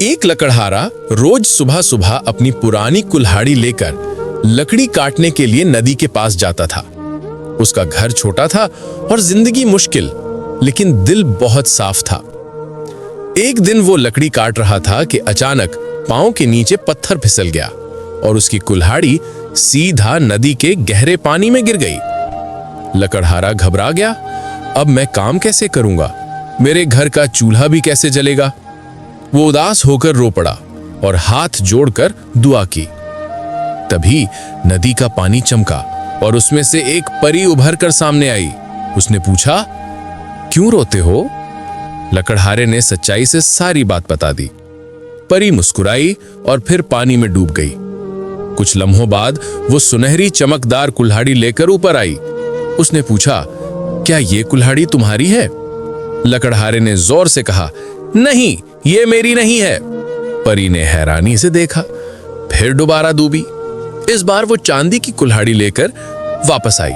एक लकड़हारा रोज सुबह सुबह अपनी पुरानी कुल्हाड़ी लेकर लकड़ी काटने के लिए नदी के पास जाता था। उसका घर छोटा था और जिंदगी मुश्किल, लेकिन दिल बहुत साफ था। एक दिन वो लकड़ी काट रहा था कि अचानक पांव के नीचे पत्थर फिसल गया और उसकी कुल्हाड़ी सीधा नदी के गहरे पानी में गिर गई। लकड़हारा घबरा गया। अब मैं काम कैसे करूंगा? मेरे घर का चूल्हा भी कैसे जलेगा? वो उदास होकर रो पड़ा और हाथ जोड़कर दुआ की। तभी नदी का पानी चमका और उसमें से एक परी उभर कर सामने आई। उसने पूछा, क्यों रोते हो? लकड़हारे ने सच्चाई से सारी बात बता दी। परी मुस्कुराई और फिर पानी में डूब गई। कुछ लम्हों बाद वो सुनहरी चमकदार कुल्हाड़ी लेकर ऊपर आई। उसने पूछा, क्या ये कुल्हाड़ी तुम्हारी है? लकड़हारे ने जोर से कहा, नहीं, ये मेरी नहीं है। परी ने हैरानी से देखा, फिर दोबारा डूबी। इस बार वो चांदी की कुल्हाड़ी लेकर वापस आई।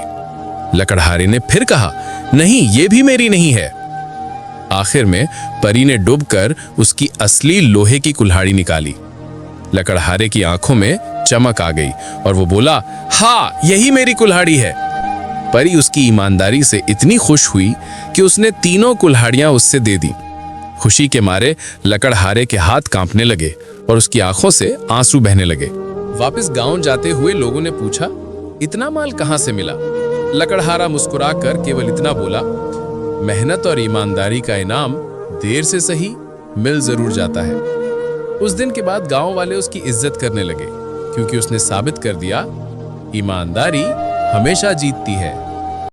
लकड़हारे ने फिर कहा, नहीं, ये भी मेरी नहीं है। आखिर में परी ने डूबकर उसकी असली लोहे की कुल्हाड़ी निकाली। लकड़हारे की आंखों में चमक आ गई और वो बोला, हाँ, यही मेरी कुल्हाड़ी है। परी उसकी ईमानदारी से इतनी खुश हुई कि उसने तीनों कुल्हाड़ियां उससे दे दी। खुशी के मारे लकड़हारे के हाथ कांपने लगे और उसकी आंखों से आंसू बहने लगे। वापस गांव जाते हुए लोगों ने पूछा, इतना माल कहां से मिला? लकड़हारा मुस्कुराकर केवल इतना बोला, मेहनत और ईमानदारी का इनाम देर से सही मिल जरूर जाता है। उस दिन के बाद गांव वाले उसकी इज्जत करने लगे, क्योंकि उसने साबित कर दिया, ईमानदारी हमेशा जीतती है।